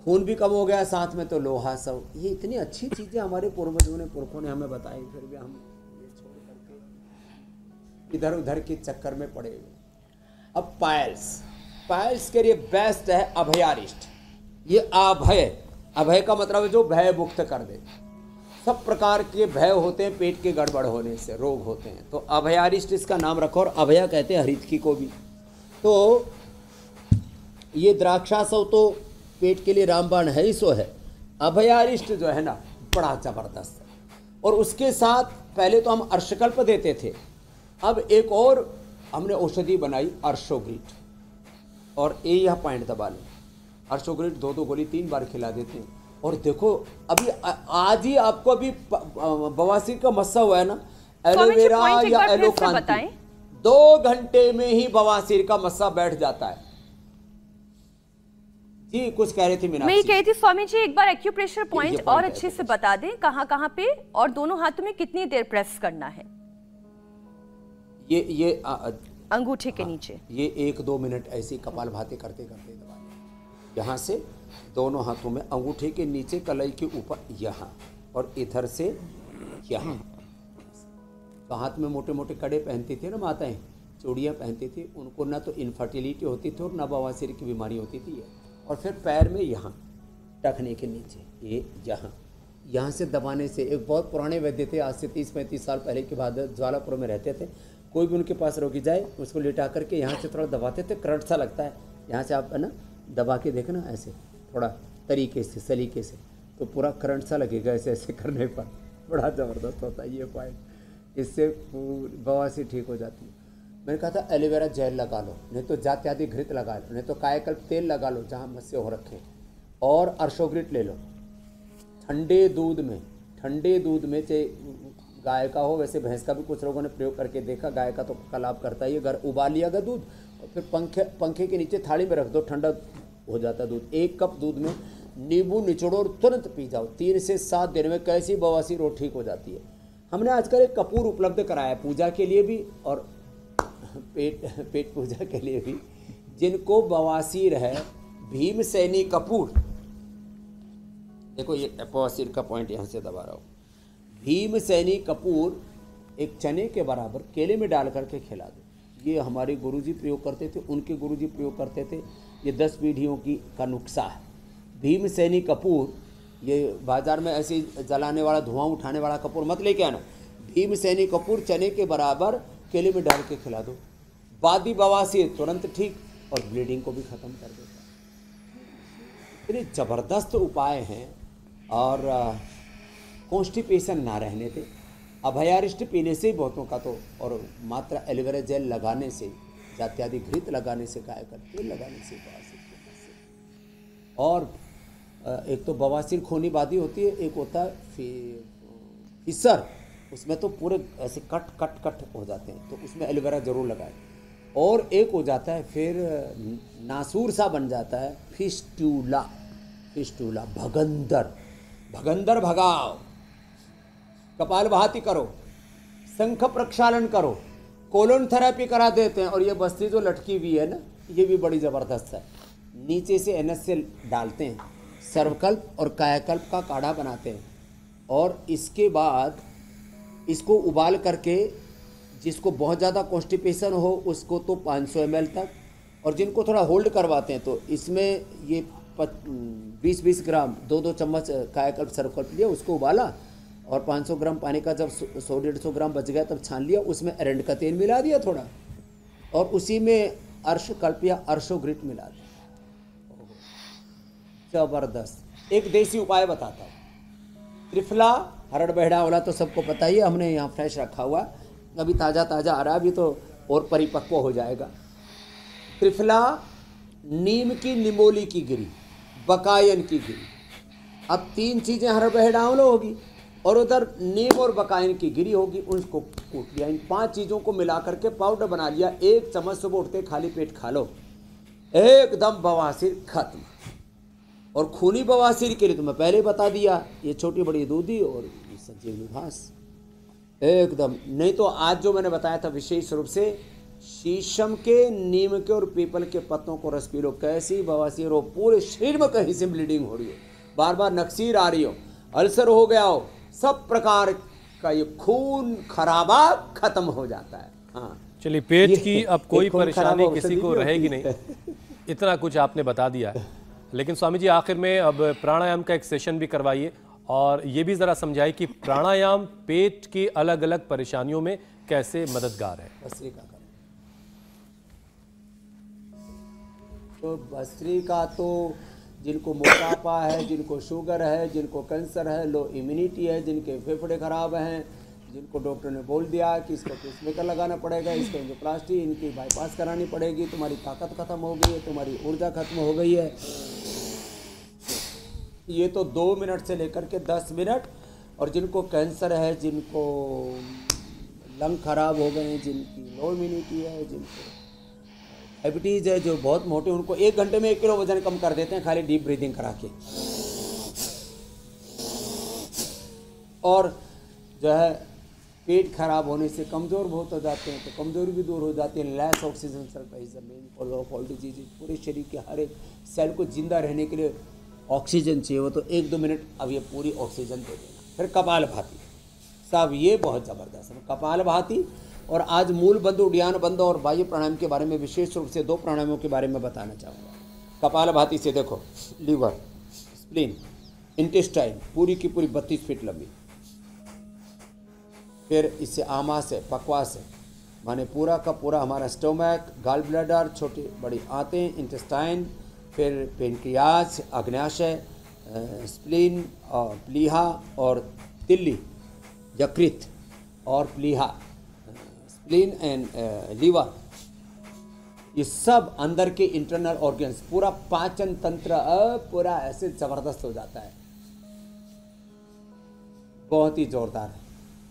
खून भी कम हो गया साथ में तो लोहा सव। ये इतनी अच्छी चीज़ें हमारे पूर्वजों ने, पुरखों ने हमें बताई, फिर भी हम ये छोड़ करके इधर उधर के चक्कर में पड़े हुए। अब पायल्स के लिए बेस्ट है अभयारिष्ट। ये अभय का मतलब है जो भय मुक्त कर दे। सब प्रकार के भय होते हैं पेट के गड़बड़ होने से, रोग होते हैं, तो अभयारिष्ट इसका नाम रखो। और अभया कहते हैं हरितकी को भी। तो ये द्राक्षासव तो पेट के लिए रामबाण है ही सो है। अभयारिष्ट जो है ना बड़ा जबरदस्त है। और उसके साथ पहले तो हम अर्शकल्प देते थे, अब एक और हमने औषधि बनाई अर्शोग्रिट। और यह पॉइंट दबा लें, अर्शोग्रिट 2-2 गोली 3 बार खिला देते हैं। और देखो अभी आज ही आपको अभी बवासीर का मस्सा हुआ है ना, एलोवेरा या एलोकांती 2 घंटे में ही बवासीर का मस्सा बैठ जाता है। जी कुछ कह रही थी मीनाक्षी? मैं ये कह रही थी स्वामी जी एक बार एक्यूप्रेशर पॉइंट और अच्छे से बता दें, कहाँ पे और दोनों हाथों में कितनी देर प्रेस करना है? ये अंगूठे के नीचे ये 1-2 मिनट ऐसे कपालभाति करते करते दबाएं। यहाँ से दोनों हाथों में, अंगूठे के नीचे, कलाई के ऊपर यहाँ, और इधर से यहाँ। तो हाथ में मोटे मोटे कड़े पहनती थी ना माताएं, चूड़ियाँ पहनती थी, उनको ना तो इनफर्टिलिटी होती थी और ना बवासीर की बीमारी होती थी। और फिर पैर में यहाँ टखने के नीचे, ये यहाँ से दबाने से। एक बहुत पुराने वैद्य थे, आज से 30-35 साल पहले की बात, ज्वालापुर में रहते थे। कोई भी उनके पास रोगी जाए उसको लिटा करके यहाँ से थोड़ा दबाते थे, करंट सा लगता है, यहाँ से आप है ना दबा के देखना ऐसे थोड़ा तरीके से, सलीके से, तो पूरा करंट सा लगेगा ऐसे ऐसे करने पर। बड़ा ज़बरदस्त होता है ये पॉइंट, इससे बवासीर ठीक हो जाती है। मैंने कहा था एलोवेरा जेल लगा लो, नहीं तो जात्यादि घृत लगा लो, नहीं तो कायाकल्प तेल लगा लो जहाँ मस्से हो रखे, और अर्शोग्रिट ले लो ठंडे दूध में, चाहे गाय का हो, वैसे भैंस का भी कुछ लोगों ने प्रयोग करके देखा, गाय का तो लाभ करता ही है। अगर उबाल लिया गया दूध और फिर पंखे के नीचे थाली में रख दो, ठंडा हो जाता दूध। 1 कप दूध में नींबू निचोड़ो और तुरंत पी जाओ, 3 से 7 दिन में कैसी बवासीर हो ठीक हो जाती है। हमने आजकल एक कपूर उपलब्ध कराया पूजा के लिए भी और पेट पूजा के लिए भी। जिनको बवासीर है, भीमसेनी कपूर, देखो ये बवासीर का पॉइंट यहाँ से दबा रहा हूँ। भीमसेनी कपूर एक चने के बराबर केले में डाल करके खिला दो। ये हमारे गुरुजी प्रयोग करते थे, उनके गुरुजी प्रयोग करते थे। ये 10 पीढ़ियों का नुस्खा है। भीमसेनी कपूर, ये बाजार में ऐसे जलाने वाला, धुआं उठाने वाला कपूर मत लेके आना। भीमसेनी कपूर चने के बराबर केले में डाल के खिला दो, वादी बवासीर तुरंत ठीक, और ब्लीडिंग को भी ख़त्म कर देता है। इतने ज़बरदस्त उपाय हैं। और कॉन्स्टिपेशन ना रहने थे, अभयारिष्ट पीने से ही बहुतों का तो, और मात्र एलोवेरा जेल लगाने से, जात्यादि घृत लगाने से, गाय का तेल लगाने से बवासीर से। और एक तो बवासीर खूनी बादी होती है, एक होता है फिसर, उसमें तो पूरे ऐसे कट हो जाते हैं, तो उसमें एलोवेरा ज़रूर लगाए। और एक हो जाता है फिर नासूर सा बन जाता है, फिस्टूला, भगंदर भगाओ, कपालभाति करो, शंख प्रक्षालन करो, कोलोन थेरेपी करा देते हैं। और ये बस्ती जो लटकी हुई है ना, ये भी बड़ी ज़बरदस्त है। नीचे से एनएस डालते हैं, सर्वकल्प और कायाकल्प का काढ़ा बनाते हैं, और इसके बाद इसको उबाल करके, जिसको बहुत ज़्यादा कॉन्स्टिपेशन हो उसको तो 500 ml तक, और जिनको थोड़ा होल्ड करवाते हैं तो इसमें ये 20-20 ग्राम 2-2 चम्मच कायाकल्प सर्वकल्प लिया, उसको उबाला, और 500 ग्राम पानी का जब 100-150 ग्राम बच गया तब छान लिया, उसमें एरंड का तेल मिला दिया थोड़ा, और उसी में अर्शकल्प या अर्शोग्रिट मिला दिया। ज़बरदस्त। एक देसी उपाय बताता हूँ, त्रिफला, हरड़ बहेड़ा वाला तो सबको पता ही है, हमने यहाँ फ्रेश रखा हुआ, अभी ताज़ा आ रहा है, अभी तो और परिपक्व हो जाएगा। त्रिफला, नीम की निमोली की गिरी, बकायन की गिरी, अब 3 चीज़ें हरड़ बहेड़ा वाला होगी, और उधर नीम और बकायन की गिरी होगी, उनको कूट लिया। इन 5 चीज़ों को मिला करके पाउडर बना लिया, 1 चम्मच सुबह उठते खाली पेट खा लो, एकदम बवासीर खत्म। और खूनी बवासीर के लिए तो मैं पहले बता दिया, ये छोटी बड़ी दूधी और संजीवनी घास, एकदम। नहीं तो आज जो मैंने बताया था विशेष रूप से शीशम के, नीम के और पीपल के पत्तों को रस पी लो। कैसी बवासीर हो, पूरे शरीर में कहीं से ब्लीडिंग हो रही हो, बार बार नक्सीर आ रही हो, अल्सर हो गया हो, सब प्रकार का ये खून खराबा खत्म हो जाता है। हाँ चलिए, पेट की अब कोई खून परेशानी खराबा किसी औषधि को भी रहेगी होती नहीं, है। इतना कुछ आपने बता दिया है। लेकिन स्वामी जी आखिर में अब प्राणायाम का एक सेशन भी करवाइए और ये भी ज़रा समझाइए कि प्राणायाम पेट की अलग अलग परेशानियों में कैसे मददगार है। भस्त्रिका करें तो भस्त्रिका तो जिनको मोटापा है, जिनको शुगर है, जिनको कैंसर है, लो इम्यूनिटी है, जिनके फेफड़े खराब हैं, जिनको डॉक्टर ने बोल दिया कि इसको पेसमेकर लगाना पड़ेगा, इसको एंजियोप्लास्टी, इनकी बाईपास करानी पड़ेगी, तुम्हारी ताकत खत्म हो गई है, तुम्हारी ऊर्जा खत्म हो गई है। ये तो 2 मिनट से लेकर के 10 मिनट। और जिनको कैंसर है, जिनको लंग खराब हो गए हैं, जिनकी लो इम्यूनिटी है, जिनको डायबिटीज़ है, जो बहुत मोटे, उनको 1 घंटे में 1 किलो वजन कम कर देते हैं खाली डीप ब्रीदिंग करा के। और जो है पेट खराब होने से कमज़ोर बहुत हो जाते हैं, तो कमज़ोरी भी दूर हो जाती है। Less oxygen supply main cause of all disease. पूरे शरीर के हर एक सेल को जिंदा रहने के लिए ऑक्सीजन चाहिए, वो तो 1-2 मिनट अब ये पूरी ऑक्सीजन दे देना। फिर कपालभाति, सब ये बहुत ज़बरदस्त है। कपालभाति और आज मूल बंध, उड्डयन बंध और वायु प्राणायाम के बारे में विशेष रूप से 2 प्राणायामों के बारे में बताना चाहूँगा। कपालभाति से देखो, लीवर, स्प्लीन, इंटेस्टाइन पूरी की पूरी 32 फीट लंबी। फिर इससे आमाशय, पक्वाशय माने पूरा का पूरा हमारा स्टोमक, गॉल ब्लैडर, छोटी बड़ी आंतें, इंटेस्टाइन, फिर पेनक्रियाज, अग्न्याशय, स्प्लीन और प्लीहा और तिल्ली, यकृत और प्लीहा, स्प्लीन एंड लीवर, ये सब अंदर के इंटरनल ऑर्गन्स, पूरा पाचन तंत्र पूरा ऐसे जबरदस्त हो जाता है, बहुत ही जोरदार है।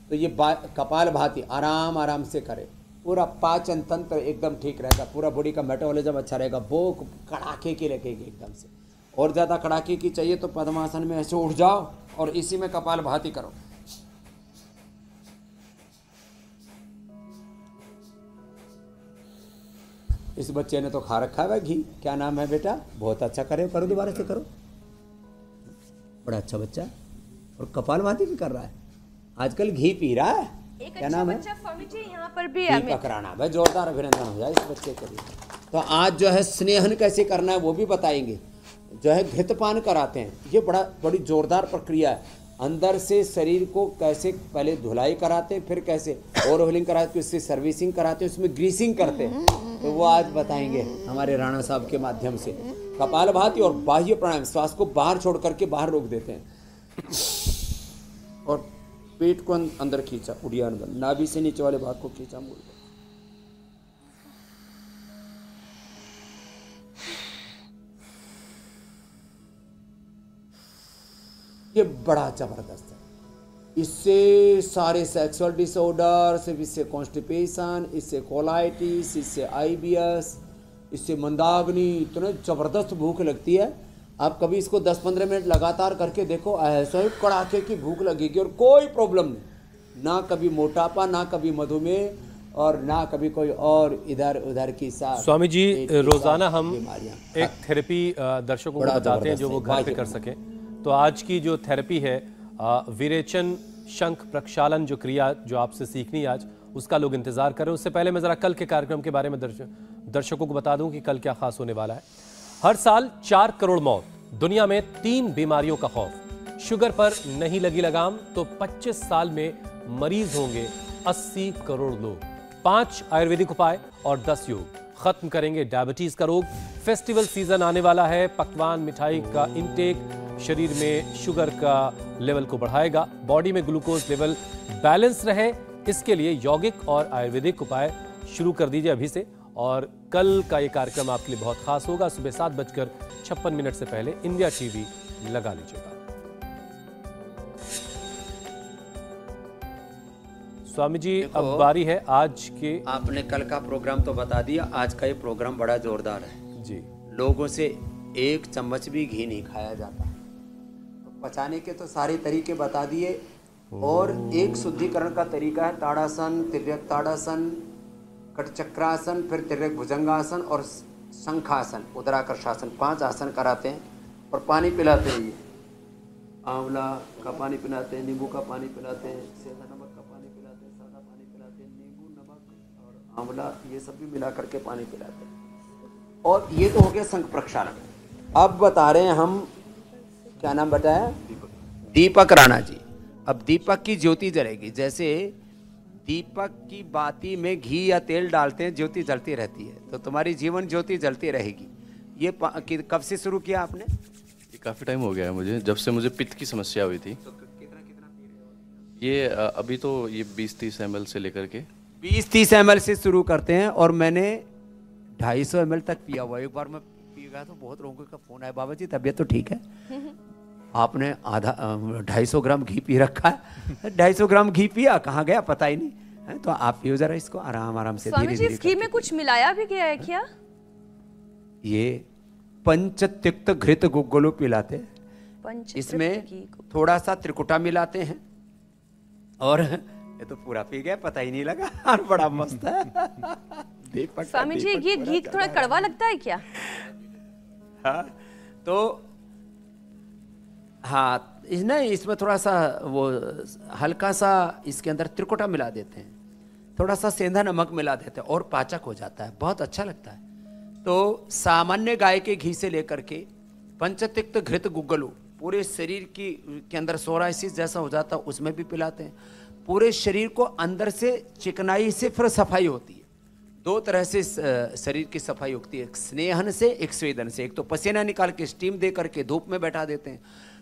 तो ये कपालभाति आराम आराम से करें, पूरा पाचन तंत्र एकदम ठीक रहेगा, पूरा बॉडी का मेटाबॉलिज्म अच्छा रहेगा, भूख कड़ाके की लगेगी एकदम से। और ज़्यादा कड़ाके की चाहिए तो पद्मासन में ऐसे उठ जाओ और इसी में कपालभाति करो। इस बच्चे ने तो खा रखा है घी, क्या नाम है बेटा? बहुत अच्छा करे, करो दोबारा से करो, बड़ा अच्छा बच्चा और कपालभाति भी कर रहा है, आजकल घी पी रहा है। क्या नाम है? स्वामी जी यहाँ पर भी कराना भाई, जोरदार अभिनंदन हो जाए इस बच्चे के लिए। तो आज जो है स्नेहन कैसे करना है वो भी बताएंगे। जो है घृतपान कराते हैं, ये बड़ी जोरदार प्रक्रिया है। अंदर से शरीर को कैसे पहले धुलाई कराते हैं, फिर कैसे ओवरहोलिंग कराते हैं, उससे सर्विसिंग कराते हैं, उसमें ग्रीसिंग करते हैं, तो वो आज बताएंगे हमारे राणा साहब के माध्यम से। कपालभाति और बाह्य प्राणायाम, श्वास को बाहर छोड़ करके बाहर रोक देते हैं और पेट को अंदर खींचा, उड्डयन बंध, नाभि से नीचे वाले भाग को खींचा, मूल को। ये बड़ा जबरदस्त है। इससे सारे सेक्सुअल डिसऑर्डर्स, इससे कॉन्स्टिपेशन, इससे कोलाइटिस, इससे आईबीएस, इससे मंदाग्नि, इतने जबरदस्त भूख लगती है। आप कभी इसको 10-15 मिनट लगातार करके देखो, ऐसा ही कड़ाके की भूख लगेगी और कोई प्रॉब्लम नहीं, ना कभी मोटापा, ना कभी मधुमेह और ना कभी कोई और इधर उधर की साथ। स्वामी जी रोजाना हम एक थेरेपी दर्शकों को बताते हैं जो वो घर पे कर सकें। तो आज की जो थेरेपी है विरेचन शंख प्रक्षालन, जो क्रिया जो आपसे सीखनी आज, उसका लोग इंतजार करें। उससे पहले मैं जरा कल के कार्यक्रम के बारे में दर्शकों को बता दूं कि कल क्या खास होने वाला है। हर साल 4 करोड़ मौत, दुनिया में 3 बीमारियों का खौफ, शुगर पर नहीं लगी लगाम तो 25 साल में मरीज होंगे 80 करोड़ लोग, 5 आयुर्वेदिक उपाय और 10 योग खत्म करेंगे डायबिटीज का रोग। फेस्टिवल सीजन आने वाला है, पकवान मिठाई का इंटेक शरीर में शुगर का लेवल को बढ़ाएगा, बॉडी में ग्लूकोज लेवल बैलेंस रहे, इसके लिए यौगिक और आयुर्वेदिक उपाय शुरू कर दीजिए अभी से। और कल का ये कार्यक्रम आपके लिए बहुत खास होगा, सुबह 7:56 से पहले इंडिया टीवी लगा लीजिएगा। स्वामी जी अब बारी है आज के। आपने कल का प्रोग्राम तो बता दिया, आज का ये प्रोग्राम बड़ा जोरदार है जी। लोगों से 1 चम्मच भी घी नहीं खाया जाता, तो पचाने के तो सारे तरीके बता दिए। और एक शुद्धिकरण का तरीका है ताड़ासन, तिर्यक ताड़ासन, कटचक्रासन, फिर तिर्यक भुजंगासन और शंखासन, उदराकर्षासन, 5 आसन कराते हैं और पानी पिलाते हैं। ये आंवला का पानी पिलाते हैं, नींबू का पानी पिलाते हैं, सेंधा नमक का पानी पिलाते हैं, सादा पानी पिलाते हैं, नींबू, नमक और आंवला ये सब भी मिला करके पानी पिलाते हैं। और ये तो हो गया शंख प्रक्षालन। अब बता रहे हैं हम, क्या नाम बताया? दीपक राणा जी। अब दीपक की ज्योति जलेगी। जैसे दीपक की बाती में घी या तेल डालते हैं, ज्योति जलती रहती है, तो तुम्हारी जीवन ज्योति जलती रहेगी। ये कब से शुरू किया आपने? ये काफ़ी टाइम हो गया है मुझे, जब से मुझे पित्त की समस्या हुई थी। तो कितना पी रहे हो? ये अभी तो ये 20-30 ml से लेकर के 20-30 ml से शुरू करते हैं और मैंने 250 ml तक पिया हुआ। एक बार मैं पी गया तो बहुत लोगों का फोन आया, बाबा जी तबीयत तो ठीक है, आपने 250 ग्राम घी पी रखा है। 250 ग्राम घी पिया, कहाँ गया पता ही नहीं है। तो आप पियो जरा इसको आराम आराम से, स्वामी जी इस घी में कुछ मिलाया भी गया है क्या? ये पंचतिक्त घृत गुग्गुलु पिलाते हैं। इसमें थोड़ा सा त्रिकुटा मिलाते हैं और ये तो पूरा पी गया, पता ही नहीं लगा। और बड़ा मस्त है। दीपक स्वामी जी ये घी थोड़ा कड़वा लगता है क्या? हाँ, तो हाँ इसमें थोड़ा सा वो हल्का सा इसके अंदर त्रिकुटा मिला देते हैं, थोड़ा सा सेंधा नमक मिला देते हैं और पाचक हो जाता है, बहुत अच्छा लगता है। तो सामान्य गाय के घी से लेकर के पंचतिक्त घृत गुग्गुलु पूरे शरीर के अंदर सोराइसिस जैसा हो जाता है, उसमें भी पिलाते हैं। पूरे शरीर को अंदर से चिकनाई से फिर सफाई होती है। 2 तरह से शरीर की सफाई होती है, एक स्नेहन से, एक स्वेदन से। एक तो पसीना निकाल के स्टीम दे करके धूप में बैठा देते हैं,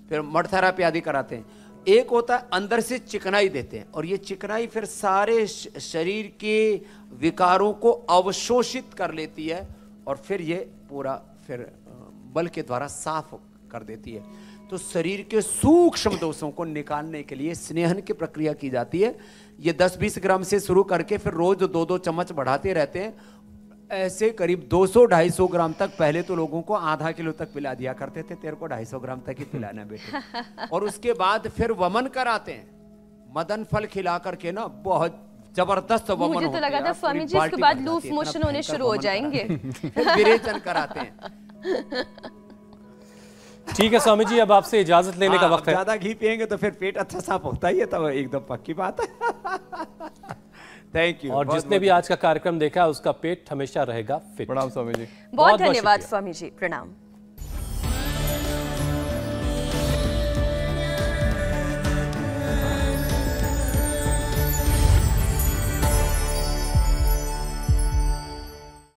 फिर मड थेरापी आदि कराते हैं। एक होता है अंदर से चिकनाई देते हैं, और ये चिकनाई फिर सारे शरीर के विकारों को अवशोषित कर लेती है और फिर ये पूरा फिर बल के द्वारा साफ कर देती है। तो शरीर के सूक्ष्म दोषों को निकालने के लिए स्नेहन की प्रक्रिया की जाती है। ये 10-20 ग्राम से शुरू करके फिर रोज 2-2 चम्मच बढ़ाते रहते हैं। ऐसे करीब 200-250 ग्राम तक पहले तो लोगों को आधा किलो तक पिला दिया करते थे। तेरे को 250 ग्राम तक ही पिलाना बेटे। और उसके बाद फिर वमन कराते हैं, मदन फल खिला करके ना, बहुत जबरदस्त वमन। मुझे तो लगा था स्वामी जी इसके बाद लूज मोशन होने शुरू हो जाएंगे। फिर विरेचन कराते हैं। ठीक है स्वामी जी, अब आपसे इजाजत लेने का वक्त है। ज्यादा घी पिएंगे तो फिर पेट अच्छा साफ होता ही है, तब एकदम पक्की बात है। Thank you. और जिसने भी आज का कार्यक्रम देखा उसका पेट हमेशा रहेगा फिट। प्रणाम स्वामी जी। बहुत धन्यवाद स्वामी जी, प्रणाम।